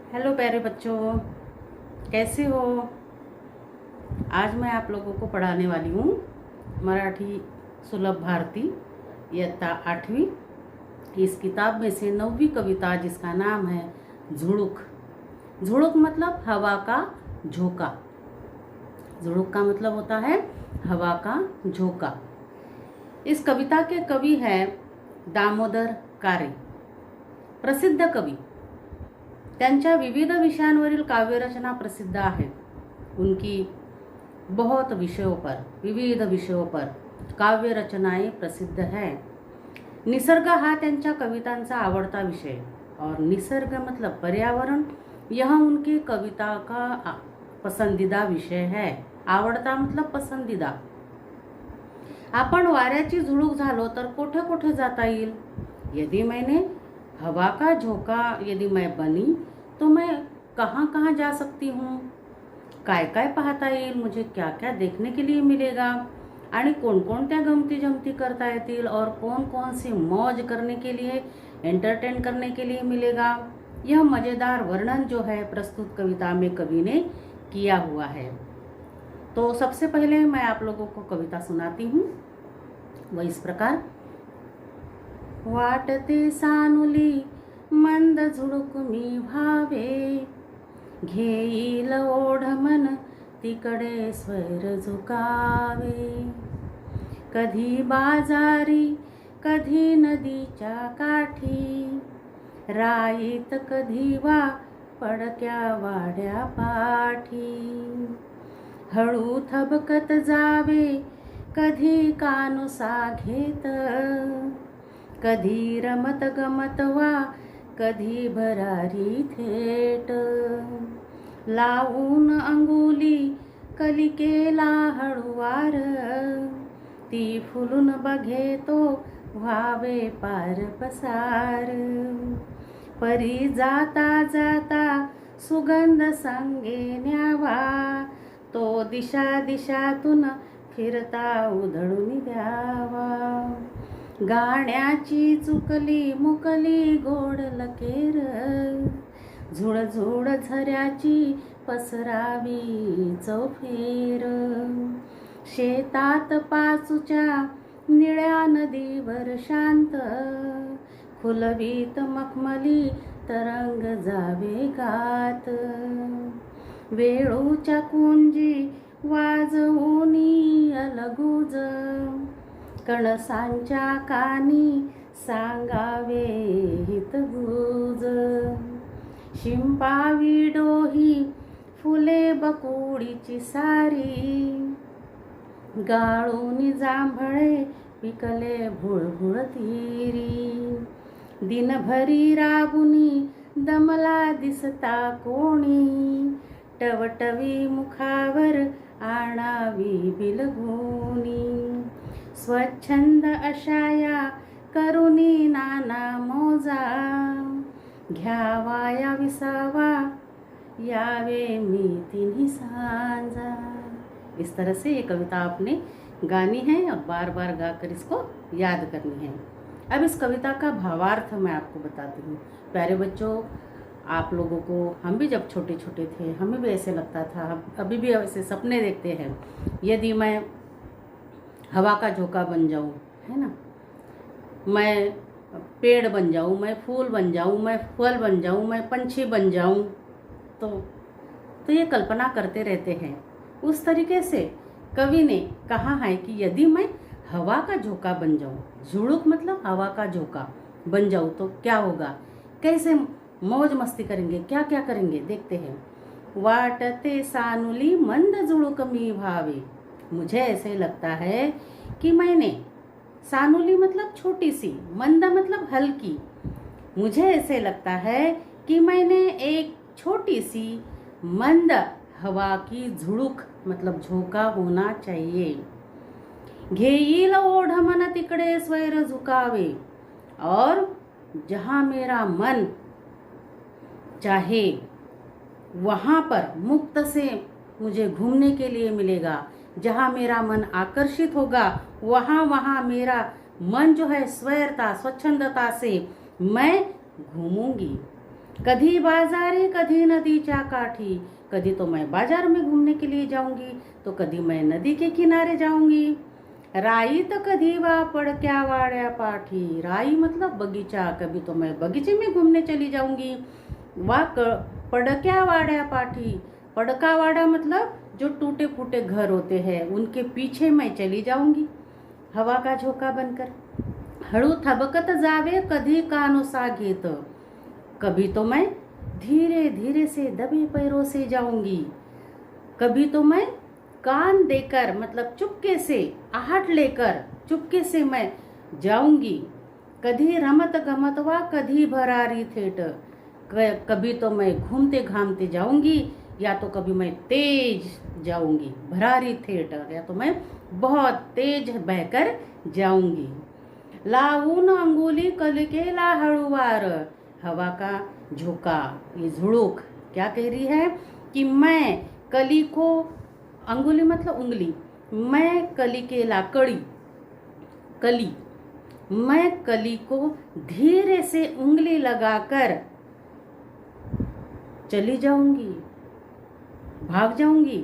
Hello प्यारे बच्चों, कैसे हो। आज मैं आप लोगों को पढ़ाने वाली हूँ मराठी सुलभ भारती इयत्ता 8वीं। इस किताब में से 9वीं कविता जिसका नाम है झुड़ुक। झुड़ुक मतलब हवा का झोंका। झुड़ुक का मतलब होता है हवा का झोंका। इस कविता के कवि हैं दामोदर कारे, प्रसिद्ध कवि। त्यांच्या विविध विषयांवरील काव्यरचना प्रसिद्ध आहे। उनकी बहुत विषयों पर, विविध विषयों पर काव्य रचनाएं प्रसिद्ध है। निसर्ग हा त्यांच्या कवितांचा आवडता विषय और निसर्ग मतलब पर्यावरण, यह उनकी कविता का पसंदीदा विषय है। आवडता मतलब पसंदीदा। आपण वाऱ्याची झुळूक झालो तर कोठे कोठे जाता येईल। यदि मैंने हवा का झोंका यदि मैं बनी तो मैं कहाँ कहाँ जा सकती हूँ। काय काय पाहता येईल, मुझे क्या क्या देखने के लिए मिलेगा आणि कोणकोणत्या गमती जमती करता येतील और कौन कौन सी मौज करने के लिए, एंटरटेन करने के लिए मिलेगा। यह मज़ेदार वर्णन जो है प्रस्तुत कविता में कवि ने किया हुआ है। तो सबसे पहले मैं आप लोगों को कविता सुनाती हूँ। वह इस प्रकार। वाटते सानुली मंद झुळूक मी व्हावे, घेईल ओढ मन तिकडे स्वैर झुकावे। कधी बाजारी कधी नदीच्या काठी, राईत कधी वा पडक्या वाड्या पाठी। हळू थबकत जावे कधी कानुसा घेत, कधी रमत गमत वा कधी भरारी थेट। लावून अंगुली कलिकेला हळुवार, ती फुलून बघे तो व्हावे पार पसार। परी जाता जाता सुगंध संगे न्यावा, तो दिशा दिशातून फिरता उधळून द्यावा। गाण्याची चुकली मुकली गोड लकेर, झुळझुळ झऱ्याची पसरावी चौफेर। शेतात पाचूच्या निळ्या नदीवर शांत, खुलवीत मखमली तरंग जावे गात। वेळूच्या कुंजी वाजवूनी अलगूज, कणसांच्या कानी सांगावे हितगुज। शिंपावी डोही फुले बकुळीची सारी, गाळूनी जांभळे पिकले भुळभुळ तीरी। दिनभरी राबुनी दमला दिसता कोणी, टवटवी मुखावर आणावी बिलगुनी। स्वच्छंद अशाया करुणी नाना मौजा, घ्यावाया विसावा यावे मी तिन्ही सांजा। इस तरह से ये कविता आपने गानी है और बार बार गाकर इसको याद करनी है। अब इस कविता का भावार्थ मैं आपको बताती हूँ। प्यारे बच्चों, आप लोगों को, हम भी जब छोटे छोटे थे हमें भी ऐसे लगता था, अभी भी ऐसे सपने देखते हैं, यदि मैं हवा का झोंका बन जाऊँ, है ना, मैं पेड़ बन जाऊँ, मैं फूल बन जाऊँ, मैं फल बन जाऊँ, मैं पंछी बन जाऊँ, तो ये कल्पना करते रहते हैं। उस तरीके से कवि ने कहा है कि यदि मैं हवा का झोंका बन जाऊँ, झुड़ुक मतलब हवा का झोंका बन जाऊँ तो क्या होगा, कैसे मौज मस्ती करेंगे, क्या क्या करेंगे, देखते हैं। वाटते सानुली मंद झुळूक मी व्हावे। मुझे ऐसे लगता है कि मैंने, सानुली मतलब छोटी सी, मंद मतलब हल्की, मुझे ऐसे लगता है कि मैंने एक छोटी सी मंद हवा की झुळूक मतलब झोंका होना चाहिए। घेईल ओढ मन तिकडे स्वैर झुकावे, और जहाँ मेरा मन चाहे वहाँ पर मुक्त से मुझे घूमने के लिए मिलेगा। जहाँ मेरा मन आकर्षित होगा वहाँ वहाँ मेरा मन जो है स्वैरता स्वच्छंदता से मैं घूमूंगी। कधी बाजारे कधी नदीच्या काठी, कभी तो मैं बाजार में घूमने के लिए जाऊंगी तो कभी मैं नदी के किनारे जाऊंगी। राई तो कधी वा पड़क्या वाड्या पाठी, राई मतलब बगीचा, कभी तो मैं बगीचे में घूमने चली जाऊंगी। पड़क्या वाड्या पाठी, पड़का वाड़ा मतलब जो टूटे फूटे घर होते हैं उनके पीछे मैं चली जाऊंगी हवा का झोंका बनकर। हळू थबकत जावे कधी कानोसा घेत, कभी तो मैं धीरे धीरे से दबे पैरों से जाऊंगी, कभी तो मैं कान देकर मतलब चुपके से आहट लेकर चुपके से मैं जाऊंगी। कधी रमत गमत वा कधी भरारी थेट, कभी तो मैं घूमते घामते जाऊंगी या तो कभी मैं तेज जाऊंगी, भरारी थिएटर, या तो मैं बहुत तेज बहकर जाऊंगी। लावून अंगुली कलिकेला हळूवार, हवा का झोंका, ये झुड़ूक क्या कह रही है कि मैं कली को, अंगुली मतलब उंगली, मैं कली केला कड़ी, कली, मैं कली को धीरे से उंगली लगाकर चली जाऊंगी, भाग जाऊंगी।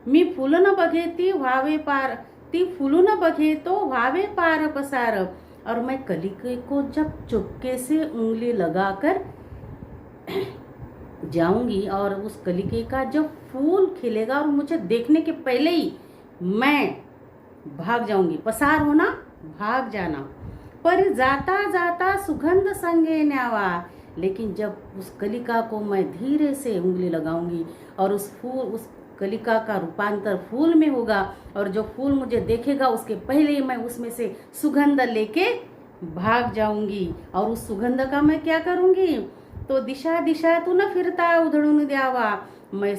मी फुल न बघे ती व्हावे पार, ती फुलू न बघे तो व्हावे पार पसार, और मैं कलिके को जब चुपके से उंगली लगाकर जाऊंगी और उस कलिके का जब फूल खिलेगा और मुझे देखने के पहले ही मैं भाग जाऊंगी। पसार होना, भाग जाना। पर जाता जाता सुगंध संगे न्यावा, लेकिन जब उस कलिका को मैं धीरे से उंगली लगाऊंगी और उस कलिका का रूपांतर फूल में होगा और जो फूल मुझे देखेगा उसके पहले ही मैं उसमें से सुगंध लेके भाग जाऊंगी। और उस सुगंध का मैं क्या करूंगी, तो दिशा दिशा तू न फिरता उधड़ून द्यावा, मैं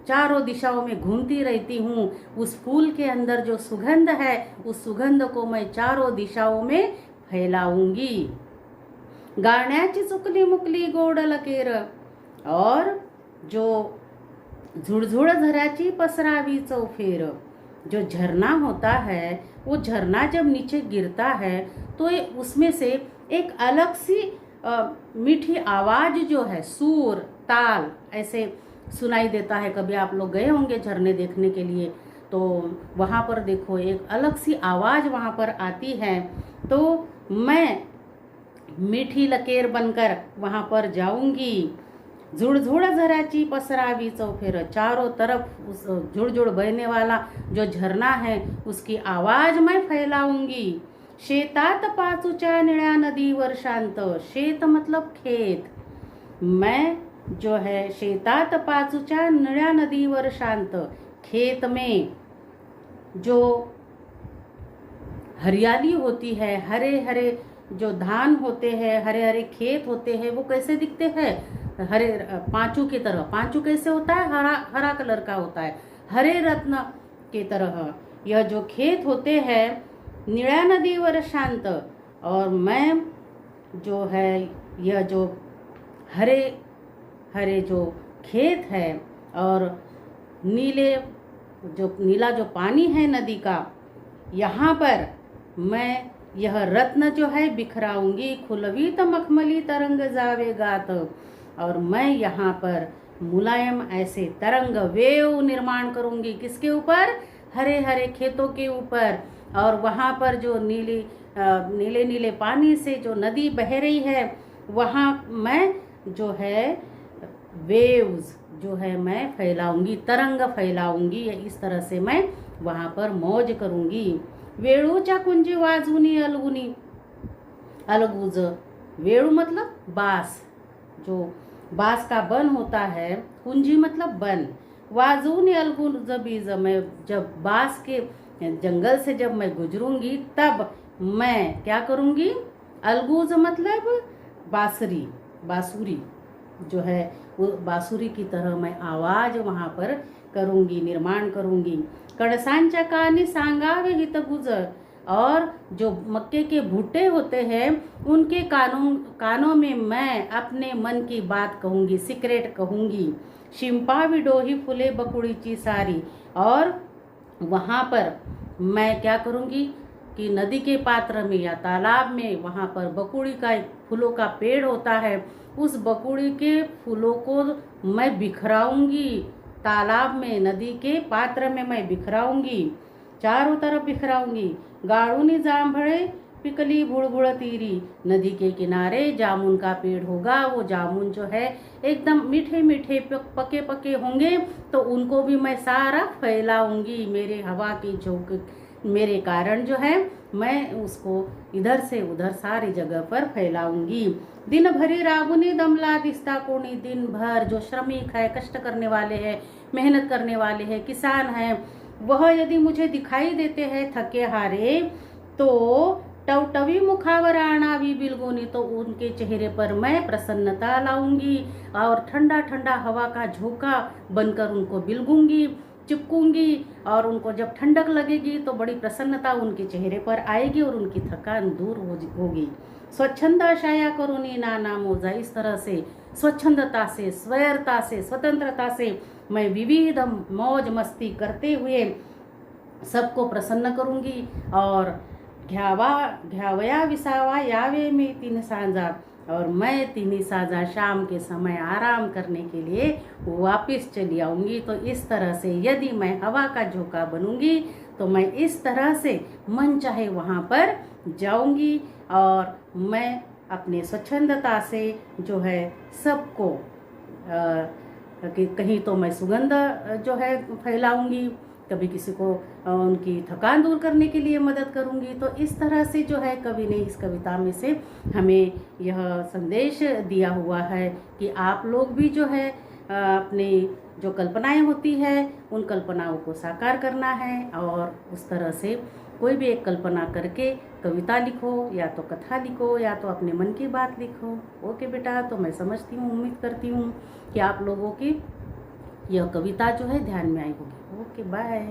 चारों दिशाओं में घूमती रहती हूँ। उस फूल के अंदर जो सुगंध है उस सुगंध को मैं चारों दिशाओं में फैलाऊंगी। गाण्याची चुकली मुकली गोड लकेर, और जो झुड़झुड़ झऱ्याची पसरावी चौफेर, जो झरना होता है वो झरना जब नीचे गिरता है तो ये उसमें से एक अलग सी मीठी आवाज जो है, सूर ताल ऐसे सुनाई देता है। कभी आप लोग गए होंगे झरने देखने के लिए तो वहाँ पर देखो एक अलग सी आवाज वहाँ पर आती है। तो मैं मीठी लकीर बनकर वहाँ पर जाऊंगी। झुड़झुड़ झराची पसरावी चौफेर, चारों तरफ उस झुड़झुड़ बहने वाला जो झरना है उसकी आवाज मैं फैलाऊंगी। शेतात पाचूच्या निळ्या नदीवर शांत, शेत मतलब खेत, मैं जो है शेतात पाचूच्या निळ्या नदीवर शांत, खेत में जो हरियाली होती है, हरे हरे जो धान होते हैं, हरे हरे खेत होते हैं, वो कैसे दिखते हैं, हरे पांचू की तरह। पांचू कैसे होता है, हरा हरा कलर का होता है, हरे रत्न की तरह। यह जो खेत होते हैं निळ्या नदीवर शांत, और मैं जो है यह जो हरे हरे जो खेत है और नीला जो पानी है नदी का, यहाँ पर मैं यह रत्न जो है बिखराऊंगी। खुलवी त मखमली तरंग जावे गात, और मैं यहाँ पर मुलायम ऐसे तरंग वेव निर्माण करूंगी। किसके ऊपर, हरे हरे खेतों के ऊपर। और वहाँ पर जो नीले नीले पानी से जो नदी बह रही है वहाँ मैं जो है वेव्स जो है मैं फैलाऊंगी, तरंग फैलाऊंगी। इस तरह से मैं वहाँ पर मौज करूंगी। वेळूच्या कुंजी वाजूनी अलगुनी, अलगूज, वेळू मतलब बांस, जो बांस का बन होता है, कुंजी मतलब बन, वाजूनी अलगूज बीज, मैं जब बांस के जंगल से जब मैं गुजरूंगी तब मैं क्या करूंगी, अलगूज मतलब बांसुरी, बांसुरी जो है वो बांसुरी की तरह मैं आवाज वहाँ पर करूंगी, निर्माण करूंगी। कड़सांच्या कानी सांगावे हित गुजर, और जो मक्के के भुट्टे होते हैं उनके कानों में मैं अपने मन की बात कहूँगी, सीक्रेट कहूँगी। शिंपावी डोही फुले बकुड़ीची सारी, और वहाँ पर मैं क्या करूँगी कि नदी के पात्र में या तालाब में वहाँ पर बकुड़ी का एक फूलों का पेड़ होता है उस बकुड़ी के फूलों को मैं बिखराऊंगी, तालाब में, नदी के पात्र में मैं बिखराऊंगी, चारों तरफ बिखराऊंगी। गाढ़ूनी जांभळे पिकली भुड़भुड़ तीरी, नदी के किनारे जामुन का पेड़ होगा। वो जामुन जो है एकदम मीठे मीठे पके पके होंगे, तो उनको भी मैं सारा फैलाऊंगी। मेरे हवा की झोंक मेरे कारण जो है मैं उसको इधर से उधर सारी जगह पर फैलाऊंगी। दिन भरी रागुनी दमला दिस्ता कोणी, दिन भर जो श्रमिक है, कष्ट करने वाले हैं, मेहनत करने वाले हैं, किसान हैं, वह यदि मुझे दिखाई देते हैं थके हारे, तो टवटवी मुखावर आणावी बिलगोनी, तो उनके चेहरे पर मैं प्रसन्नता लाऊंगी और ठंडा ठंडा हवा का झोंका बनकर उनको बिलगूंगी, चिपकूंगी। और उनको जब ठंडक लगेगी तो बड़ी प्रसन्नता उनके चेहरे पर आएगी और उनकी थकान दूर होगी। स्वच्छंदा छाया करूनी नाना मोजा, इस तरह से स्वच्छंदता से, स्वैरता से, स्वतंत्रता से मैं विविध मौज मस्ती करते हुए सबको प्रसन्न करूंगी। और घ्यावया विसावा यावे में 3 सांजा, और मैं 3 सांजा शाम के समय आराम करने के लिए वापस चली आऊंगी। तो इस तरह से यदि मैं हवा का झोंका बनूंगी तो मैं इस तरह से मन चाहे वहाँ पर जाऊंगी और मैं अपने स्वच्छंदता से जो है सबको कहीं तो मैं सुगंध जो है फैलाऊंगी, कभी किसी को उनकी थकान दूर करने के लिए मदद करूंगी। तो इस तरह से जो है कवि ने इस कविता में से हमें यह संदेश दिया हुआ है कि आप लोग भी जो है अपनी जो कल्पनाएं होती है उन कल्पनाओं को साकार करना है, और उस तरह से कोई भी एक कल्पना करके कविता लिखो या तो कथा लिखो या तो अपने मन की बात लिखो। ओके बेटा, तो मैं समझती हूँ, उम्मीद करती हूँ कि आप लोगों की यह कविता जो है ध्यान में आई होगी। Okay, bye.